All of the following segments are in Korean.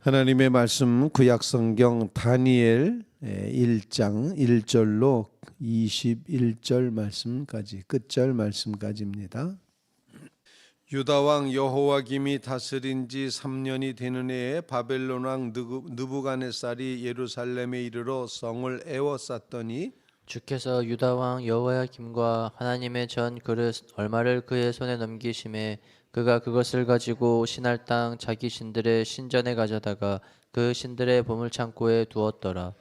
하나님의 말씀 구약성경 다니엘 1장 1절로 21절 말씀까지 끝절 말씀까지입니다. 유다왕 여호와김이 다스린 지 3년이 되는 해에 바벨론 왕 느부갓네살이 예루살렘에 이르러 성을 에워쌌더니 주께서 유다 왕 여호야김과 하나님의 전 그릇 얼마를 그의 손에 넘기심에 그가 그것을 가지고 신할 땅 자기 신들의 신전에 가져다가 그 신들의 보물창고에 두었더라.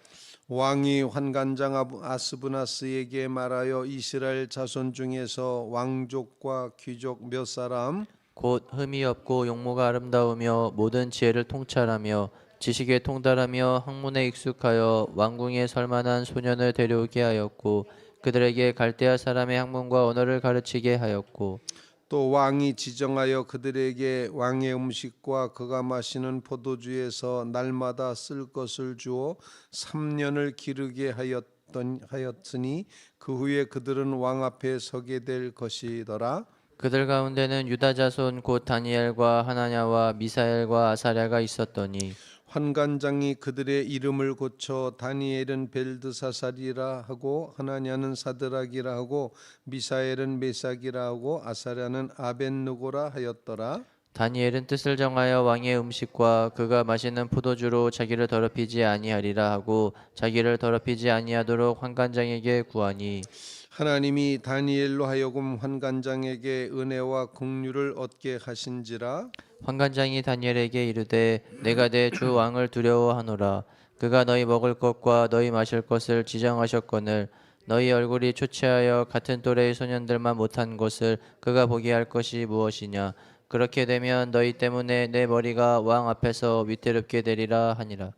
왕이 환관장 아스브나스에게 말하여 이스라엘 자손 중에서 왕족과 귀족 몇 사람 곧 흠이 없고 용모가 아름다우며 모든 지혜를 통찰하며 지식에 통달하며 학문에 익숙하여 왕궁에 설만한 소년을 데려오게 하였고 그들에게 갈대아 사람의 학문과 언어를 가르치게 하였고 또 왕이 지정하여 그들에게 왕의 음식과 그가 마시는 포도주에서 날마다 쓸 것을 주어 3년을 기르게 하였으니 그 후에 그들은 왕 앞에 서게 될 것이더라. 그들 가운데는 유다 자손 곧 다니엘과 하나냐와 미사엘과 아사랴가 있었더니 환관장이 그들의 이름을 고쳐 다니엘은 벨드사살이라 하고 하나냐는 사드락이라 하고 미사엘은 메삭이라 하고 아사랴는 아벳느고라 하였더라. 다니엘은 뜻을 정하여 왕의 음식과 그가 마시는 포도주로 자기를 더럽히지 아니하리라 하고 자기를 더럽히지 아니하도록 환관장에게 구하니 하나님이 다니엘로 하여금 환관장에게 은혜와 긍휼을 얻게 하신지라. 환관장이 다니엘에게 이르되 내가 내 주 왕을 두려워하노라. 그가 너희 먹을 것과 너희 마실 것을 지정하셨거늘 너희 얼굴이 초췌하여 같은 또래의 소년들만 못한 것을 그가 보게 할 것이 무엇이냐. 그렇게 되면 너희 때문에 내 머리가 왕 앞에서 위태롭게 되리라 하니라.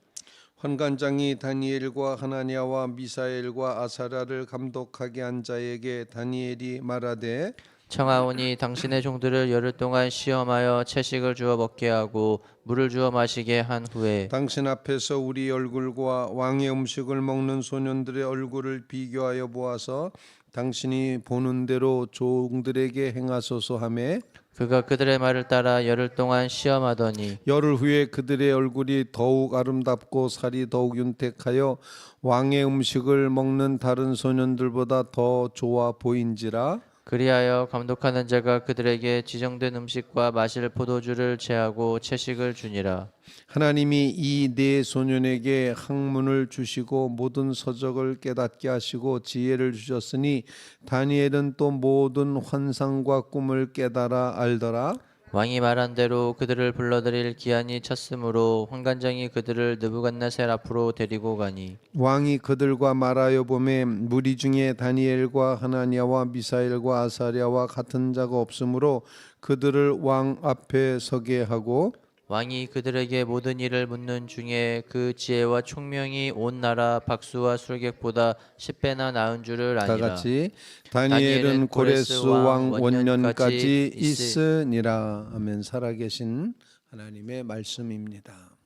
환관장이 다니엘과 하나냐와 미사엘과 아사랴를 감독하게 한 자에게 다니엘이 말하되 청하오니 당신의 종들을 열흘 동안 시험하여 채식을 주어 먹게 하고 물을 주어 마시게 한 후에 당신 앞에서 우리 얼굴과 왕의 음식을 먹는 소년들의 얼굴을 비교하여 보아서 당신이 보는 대로 종들에게 행하소서 하매 그가 그들의 말을 따라 열흘 동안 시험하더니 열흘 후에 그들의 얼굴이 더욱 아름답고 살이 더욱 윤택하여 왕의 음식을 먹는 다른 소년들보다 더 좋아 보인지라. 그리하여 감독하는 자가 그들에게 지정된 음식과 마실 포도주를 제하고 채식을 주니라. 하나님이 이 네 소년에게 학문을 주시고 모든 서적을 깨닫게 하시고 지혜를 주셨으니 다니엘은 또 모든 환상과 꿈을 깨달아 알더라. 왕이 말한 대로 그들을 불러들일 기한이 찼으므로 환관장이 그들을 느부갓네살 앞으로 데리고 가니 왕이 그들과 말하여 보매 무리 중에 다니엘과 하나냐와 미사엘과 아사랴와 같은 자가 없으므로 그들을 왕 앞에 서게 하고 왕이 그들에게 모든 일을 묻는 중에 그 지혜와 총명이 온 나라 박수와 술객보다 10배나 나은 줄을 다 아니라. 같이 다니엘은 고레스 왕 원년까지 있으니라. 아멘. 살아계신 하나님의 말씀입니다.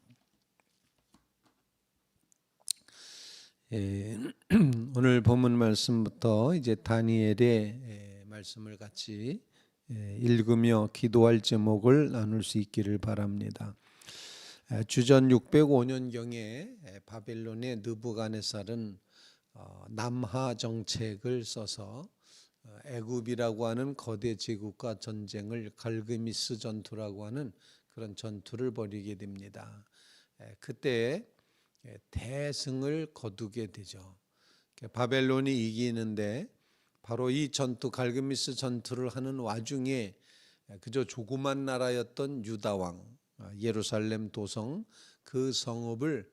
오늘 본문 말씀부터 이제 다니엘의 말씀을 같이 읽으며 기도할 제목을 나눌 수 있기를 바랍니다. 주전 605년경에 바벨론의 느부갓네살은 남하 정책을 써서 애굽이라고 하는 거대 제국과 전쟁을 갈그미스 전투라고 하는 그런 전투를 벌이게 됩니다. 그때 대승을 거두게 되죠. 바벨론이 이기는데 바로 이 전투 갈그미스 전투를 하는 와중에 그저 조그만 나라였던 유다 왕 예루살렘 도성 그 성읍을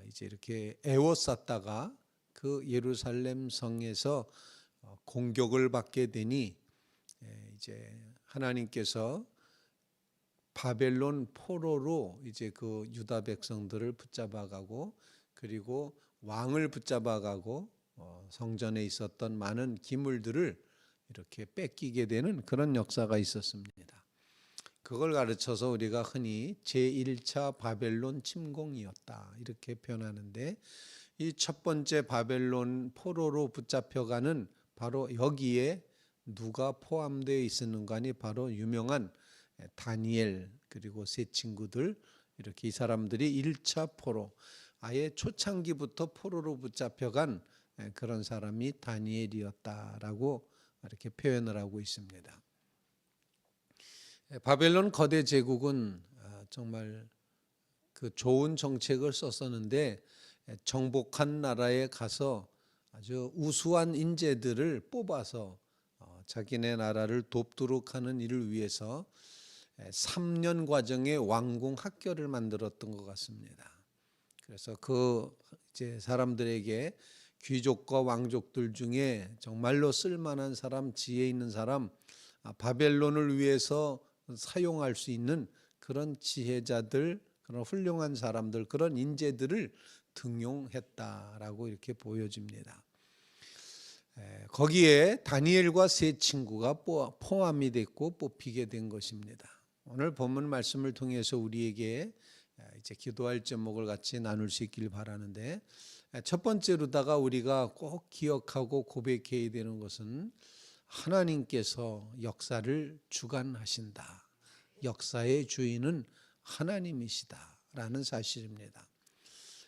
이제 이렇게 에워쌌다가 그 예루살렘 성에서 공격을 받게 되니 이제 하나님께서 바벨론 포로로 이제 그 유다 백성들을 붙잡아가고 그리고 왕을 붙잡아가고 성전에 있었던 많은 기물들을 이렇게 뺏기게 되는 그런 역사가 있었습니다. 그걸 가르쳐서 우리가 흔히 제1차 바벨론 침공이었다 이렇게 표현하는데 이 첫 번째 바벨론 포로로 붙잡혀가는 바로 여기에 누가 포함되어 있었는가 하니 바로 유명한 다니엘 그리고 세 친구들 이렇게 이 사람들이 1차 포로, 아예 초창기부터 포로로 붙잡혀간 그런 사람이 다니엘이었다라고 이렇게 표현을 하고 있습니다. 바벨론 거대 제국은 정말 그 좋은 정책을 썼었는데 정복한 나라에 가서 아주 우수한 인재들을 뽑아서 자기네 나라를 돕도록 하는 일을 위해서 3년 과정의 왕궁 학교를 만들었던 것 같습니다. 그래서 그 이제 사람들에게 귀족과 왕족들 중에 정말로 쓸만한 사람, 지혜 있는 사람, 바벨론을 위해서 사용할 수 있는 그런 지혜자들, 그런 훌륭한 사람들, 그런 인재들을 등용했다라고 이렇게 보여집니다. 거기에 다니엘과 세 친구가 포함이 됐고 뽑히게 된 것입니다. 오늘 본문 말씀을 통해서 우리에게 이제 기도할 제목을 같이 나눌 수 있길 바라는데, 첫 번째로다가 우리가 꼭 기억하고 고백해야 되는 것은 하나님께서 역사를 주관하신다. 역사의 주인은 하나님이시다라는 사실입니다.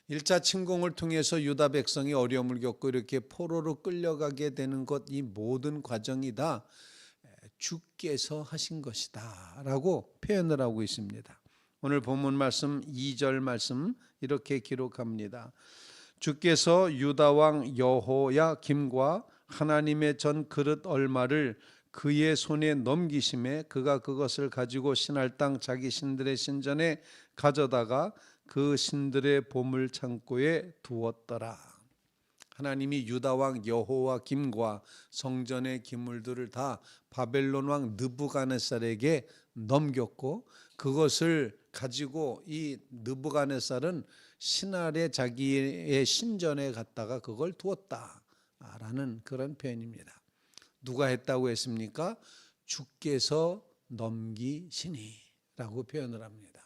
1차 침공을 통해서 유다 백성이 어려움을 겪고 이렇게 포로로 끌려가게 되는 것, 이 모든 과정이 다 주께서 하신 것이다 라고 표현을 하고 있습니다. 오늘 본문 말씀 2절 말씀 이렇게 기록합니다. 주께서 유다 왕 여호야김과 하나님의 전 그릇 얼마를 그의 손에 넘기심에 그가 그것을 가지고 신할 땅 자기 신들의 신전에 가져다가 그 신들의 보물 창고에 두었더라. 하나님이 유다 왕 여호야김과 성전의 기물들을 다 바벨론 왕 느부갓네살에게 넘겼고, 그것을 가지고 이 느부갓네살은 신할의 자기의 신전에 갔다가 그걸 두었다라는 그런 표현입니다. 누가 했다고 했습니까? 주께서 넘기시니라고 표현을 합니다.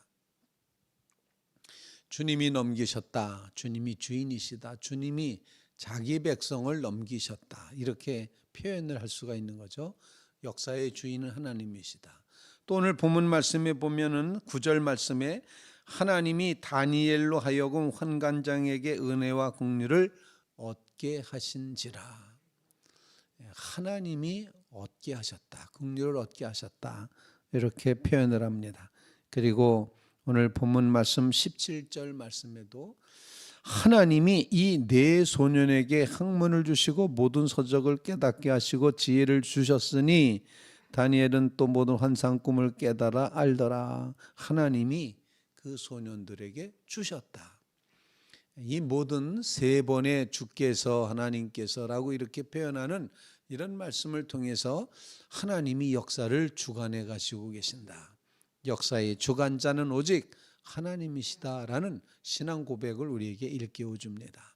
주님이 넘기셨다. 주님이 주인이시다. 주님이 자기 백성을 넘기셨다. 이렇게 표현을 할 수가 있는 거죠. 역사의 주인은 하나님이시다. 또 오늘 본문 말씀에 보면은 9절 말씀에 하나님이 다니엘로 하여금 환관장에게 은혜와 긍휼을 얻게 하신지라. 하나님이 얻게 하셨다. 긍휼을 얻게 하셨다. 이렇게 표현을 합니다. 그리고 오늘 본문 말씀 17절 말씀에도 하나님이 이 네 소년에게 학문을 주시고 모든 서적을 깨닫게 하시고 지혜를 주셨으니 다니엘은 또 모든 환상 꿈을 깨달아 알더라. 하나님이 그 소년들에게 주셨다. 이 모든 세 번의 주께서 하나님께서라고 이렇게 표현하는 이런 말씀을 통해서 하나님이 역사를 주관해 가시고 계신다. 역사의 주관자는 오직 하나님이시다라는 신앙 고백을 우리에게 일깨워 줍니다.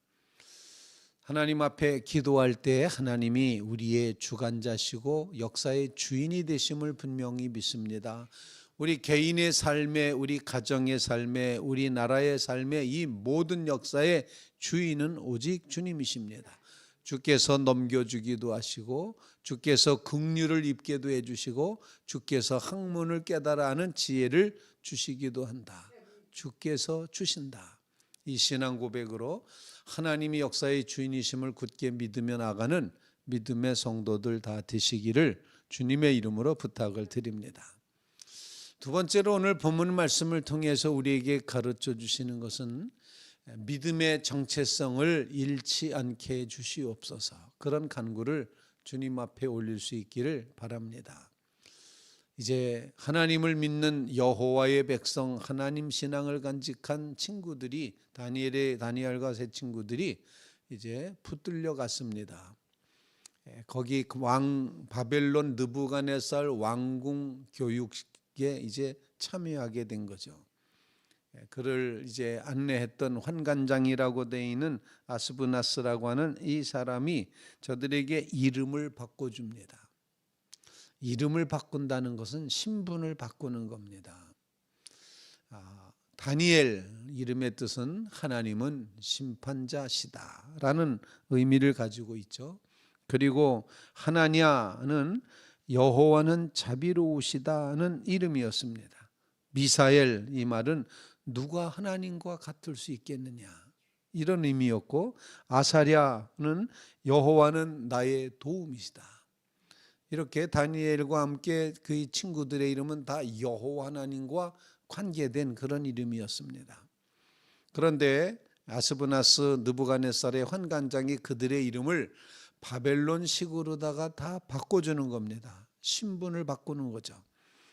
하나님 앞에 기도할 때 하나님이 우리의 주관자시고 역사의 주인이 되심을 분명히 믿습니다. 우리 개인의 삶에, 우리 가정의 삶에, 우리 나라의 삶에 이 모든 역사의 주인은 오직 주님이십니다. 주께서 넘겨주기도 하시고 주께서 긍휼을 입게도 해주시고 주께서 학문을 깨달아 하는 지혜를 주시기도 한다. 주께서 주신다. 이 신앙 고백으로 하나님이 역사의 주인이심을 굳게 믿으며 나가는 믿음의 성도들 다 되시기를 주님의 이름으로 부탁을 드립니다. 두 번째로 오늘 본문 말씀을 통해서 우리에게 가르쳐 주시는 것은 믿음의 정체성을 잃지 않게 해 주시옵소서. 그런 간구를 주님 앞에 올릴 수 있기를 바랍니다. 이제 하나님을 믿는 여호와의 백성, 하나님 신앙을 간직한 친구들이 다니엘과 세 친구들이 이제 붙들려 갔습니다. 거기 왕 바벨론 느부갓네살 왕궁 교육에 이제 참여하게 된 거죠. 그를 이제 안내했던 환관장이라고 되어 있는 아스브나스라고 하는 이 사람이 저들에게 이름을 바꿔줍니다. 이름을 바꾼다는 것은 신분을 바꾸는 겁니다. 다니엘 이름의 뜻은 하나님은 심판자시다라는 의미를 가지고 있죠. 그리고 하나냐는 여호와는 자비로우시다는 이름이었습니다. 미사엘 이 말은 누가 하나님과 같을 수 있겠느냐, 이런 의미였고, 아사랴는 여호와는 나의 도움이시다. 이렇게 다니엘과 함께 그의 친구들의 이름은 다 여호와 하나님과 관계된 그런 이름이었습니다. 그런데 아스브나스 느부갓네살의 환관장이 그들의 이름을 바벨론식으로다가 다 바꿔주는 겁니다. 신분을 바꾸는 거죠.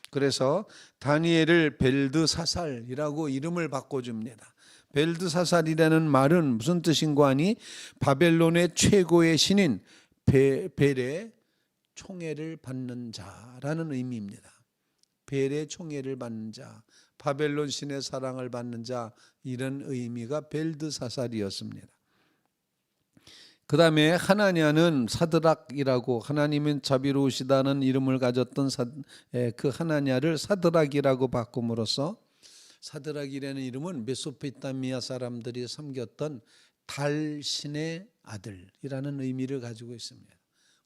그래서 다니엘을 벨드사살이라고 이름을 바꿔줍니다. 벨드사살이라는 말은 무슨 뜻인가 하니 바벨론의 최고의 신인 벨의 총애를 받는 자라는 의미입니다. 벨의 총애를 받는 자, 바벨론 신의 사랑을 받는 자, 이런 의미가 벨드사살이었습니다. 그 다음에 하나냐는 사드락이라고, 하나님은 자비로우시다는 이름을 가졌던 그 하나냐를 사드락이라고 바꿈으로써, 사드락이라는 이름은 메소포타미아 사람들이 섬겼던 달신의 아들이라는 의미를 가지고 있습니다.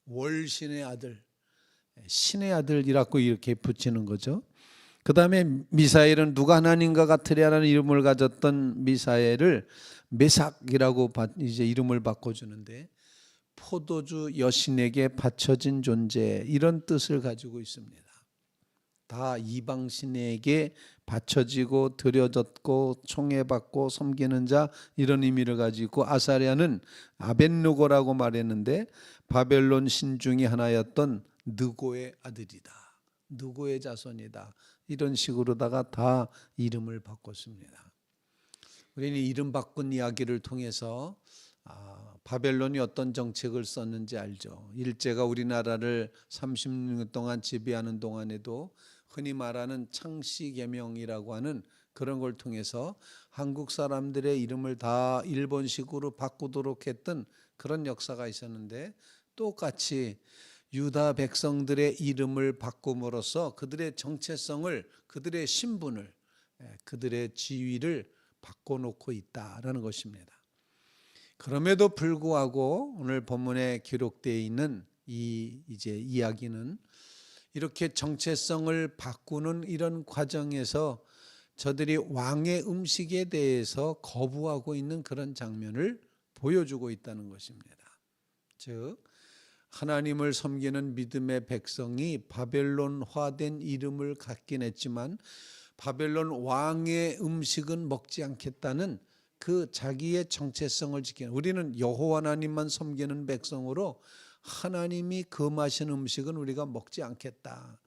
월신의 아들, 신의 아들이라고 이렇게 붙이는 거죠. 그 다음에 미사엘은 누가 하나님과 같으랴라는 이름을 가졌던 미사엘을 메삭이라고 이제 이름을 바꿔주는데, 포도주 여신에게 바쳐진 존재, 이런 뜻을 가지고 있습니다. 다 이방신에게 바쳐지고 드려졌고 총애받고 섬기는 자, 이런 의미를 가지고, 아사랴는 아벳느고라고 말했는데 바벨론 신 중에 하나였던 느고의 아들이다, 느고의 자손이다, 이런 식으로다가 다 이름을 바꿨습니다. 우리는 이름 바꾼 이야기를 통해서 바벨론이 어떤 정책을 썼는지 알죠. 일제가 우리나라를 36년 동안 지배하는 동안에도 흔히 말하는 창씨개명이라고 하는 그런 걸 통해서 한국 사람들의 이름을 다 일본식으로 바꾸도록 했던 그런 역사가 있었는데, 똑같이 유다 백성들의 이름을 바꿈으로써 그들의 정체성을, 그들의 신분을, 그들의 지위를 바꿔놓고 있다라는 것입니다. 그럼에도 불구하고 오늘 본문에 기록되어 있는 이 이야기는 이렇게 정체성을 바꾸는 이런 과정에서 저들이 왕의 음식에 대해서 거부하고 있는 그런 장면을 보여주고 있다는 것입니다. 즉, 하나님을 섬기는 믿음의 백성이 바벨론화된 이름을 갖긴 했지만 바벨론 왕의 음식은 먹지 않겠다는 그 자기의 정체성을 지키는, 우리는 여호와 하나님만 섬기는 백성으로 하나님이 금하신 음식은 우리가 먹지 않겠다,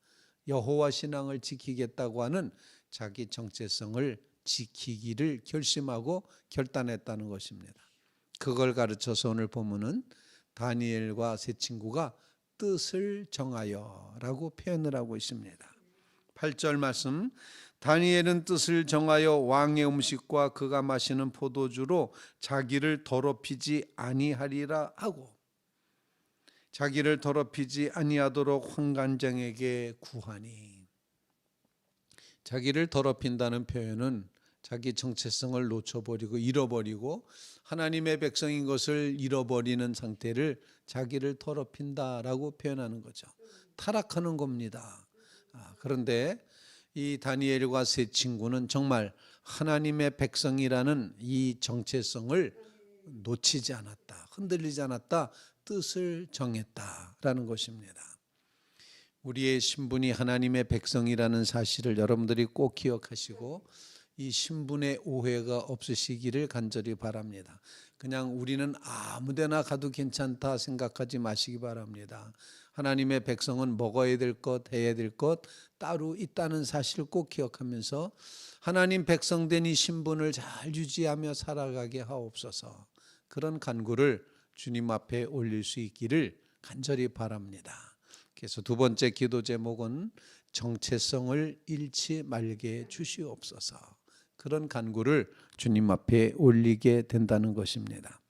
여호와 신앙을 지키겠다고 하는 자기 정체성을 지키기를 결심하고 결단했다는 것입니다. 그걸 가르쳐서 오늘 본문은 다니엘과 세 친구가 뜻을 정하여라고 표현을 하고 있습니다. 8절 말씀, 다니엘은 뜻을 정하여 왕의 음식과 그가 마시는 포도주로 자기를 더럽히지 아니하리라 하고, 자기를 더럽히지 아니하도록 환관장에게 구하니. 자기를 더럽힌다는 표현은 자기 정체성을 놓쳐버리고 잃어버리고 하나님의 백성인 것을 잃어버리는 상태를 자기를 더럽힌다라고 표현하는 거죠. 타락하는 겁니다. 그런데 이 다니엘과 세 친구는 정말 하나님의 백성이라는 이 정체성을 놓치지 않았다, 흔들리지 않았다, 뜻을 정했다라는 것입니다. 우리의 신분이 하나님의 백성이라는 사실을 여러분들이 꼭 기억하시고 이 신분의 오해가 없으시기를 간절히 바랍니다. 그냥 우리는 아무데나 가도 괜찮다 생각하지 마시기 바랍니다. 하나님의 백성은 먹어야 될 것, 해야 될 것 따로 있다는 사실을 꼭 기억하면서 하나님 백성된 이 신분을 잘 유지하며 살아가게 하옵소서. 그런 간구를 주님 앞에 올릴 수 있기를 간절히 바랍니다. 그래서 두 번째 기도 제목은 정체성을 잃지 말게 주시옵소서. 그런 간구를 주님 앞에 올리게 된다는 것입니다.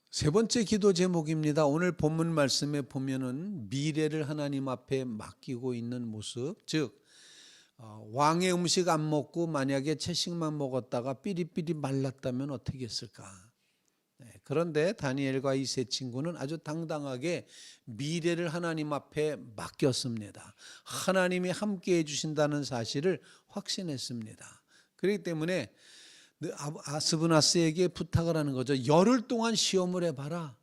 세 번째 기도 제목입니다. 오늘 본문 말씀에 보면은 미래를 하나님 앞에 맡기고 있는 모습, 즉 왕의 음식 안 먹고 만약에 채식만 먹었다가 삐리삐리 말랐다면 어떻게 했을까? 그런데 다니엘과 이 세 친구는 아주 당당하게 미래를 하나님 앞에 맡겼습니다. 하나님이 함께 해주신다는 사실을 확신했습니다. 그렇기 때문에 아스브나스에게 부탁을 하는 거죠. 열흘 동안 시험을 해봐라.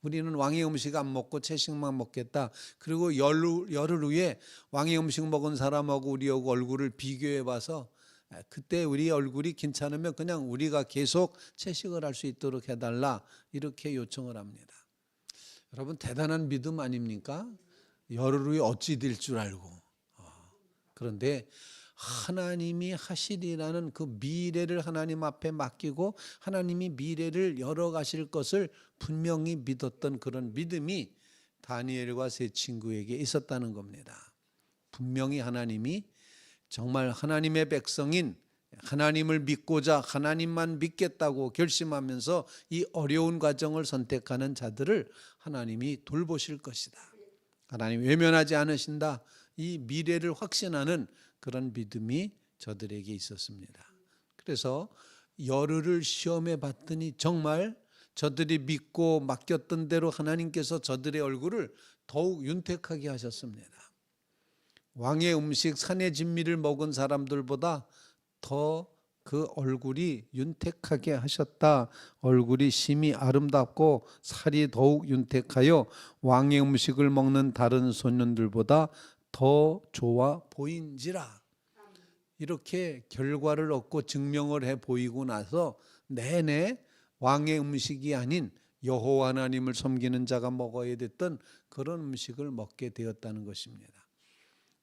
우리는 왕의 음식 안 먹고 채식만 먹겠다. 그리고 열흘 후에 왕의 음식 먹은 사람하고 우리하고 얼굴을 비교해봐서 그때 우리 얼굴이 괜찮으면 그냥 우리가 계속 채식을 할 수 있도록 해달라, 이렇게 요청을 합니다. 여러분, 대단한 믿음 아닙니까? 열흘 후에 어찌 될 줄 알고. 그런데 하나님이 하시리라는 그 미래를 하나님 앞에 맡기고 하나님이 미래를 열어가실 것을 분명히 믿었던 그런 믿음이 다니엘과 세 친구에게 있었다는 겁니다. 분명히 하나님이 정말 하나님의 백성인 하나님을 믿고자 하나님만 믿겠다고 결심하면서 이 어려운 과정을 선택하는 자들을 하나님이 돌보실 것이다. 하나님 외면하지 않으신다. 이 미래를 확신하는 그런 믿음이 저들에게 있었습니다. 그래서 열흘을 시험해 봤더니 정말 저들이 믿고 맡겼던 대로 하나님께서 저들의 얼굴을 더욱 윤택하게 하셨습니다. 왕의 음식 산의 진미를 먹은 사람들보다 더 그 얼굴이 윤택하게 하셨다. 얼굴이 심히 아름답고 살이 더욱 윤택하여 왕의 음식을 먹는 다른 소년들보다 더 좋아 보인지라. 이렇게 결과를 얻고 증명을 해 보이고 나서 내내 왕의 음식이 아닌 여호와 하나님을 섬기는 자가 먹어야 됐던 그런 음식을 먹게 되었다는 것입니다.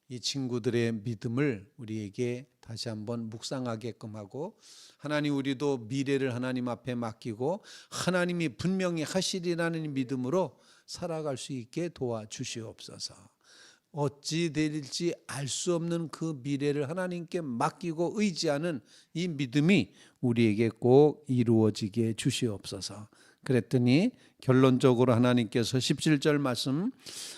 이 친구들의 믿음을 우리에게 다시 한번 묵상하게끔 하고, 하나님 우리도 미래를 하나님 앞에 맡기고 하나님이 분명히 하시리라는 믿음으로 살아갈 수 있게 도와주시옵소서. 어찌 될지 알 수 없는 그 미래를 하나님께 맡기고 의지하는 이 믿음이 우리에게 꼭 이루어지게 주시옵소서. 그랬더니 결론적으로 하나님께서 17절 말씀,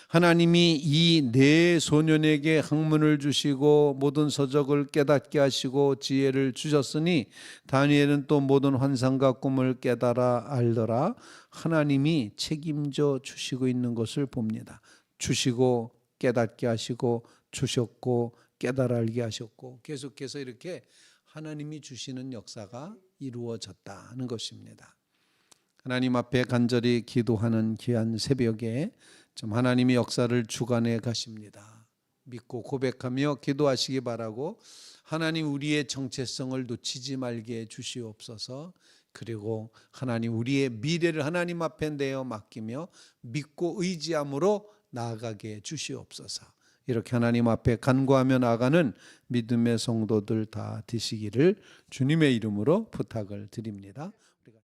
하나님이 이 네 소년에게 학문을 주시고 모든 서적을 깨닫게 하시고 지혜를 주셨으니 다니엘은 또 모든 환상과 꿈을 깨달아 알더라. 하나님이 책임져 주시고 있는 것을 봅니다. 주시고 깨닫게 하시고 주셨고 깨달아 알게 하셨고, 계속해서 이렇게 하나님이 주시는 역사가 이루어졌다는 것입니다. 하나님 앞에 간절히 기도하는 귀한 새벽에 좀 하나님의 역사를 주관해 가십니다. 믿고 고백하며 기도하시기 바라고, 하나님 우리의 정체성을 놓치지 말게 주시옵소서. 그리고 하나님 우리의 미래를 하나님 앞에 내어 맡기며 믿고 의지함으로 나아가게 주시옵소서. 이렇게 하나님 앞에 간구하며 나아가는 믿음의 성도들 다 되시기를 주님의 이름으로 부탁을 드립니다. 우리가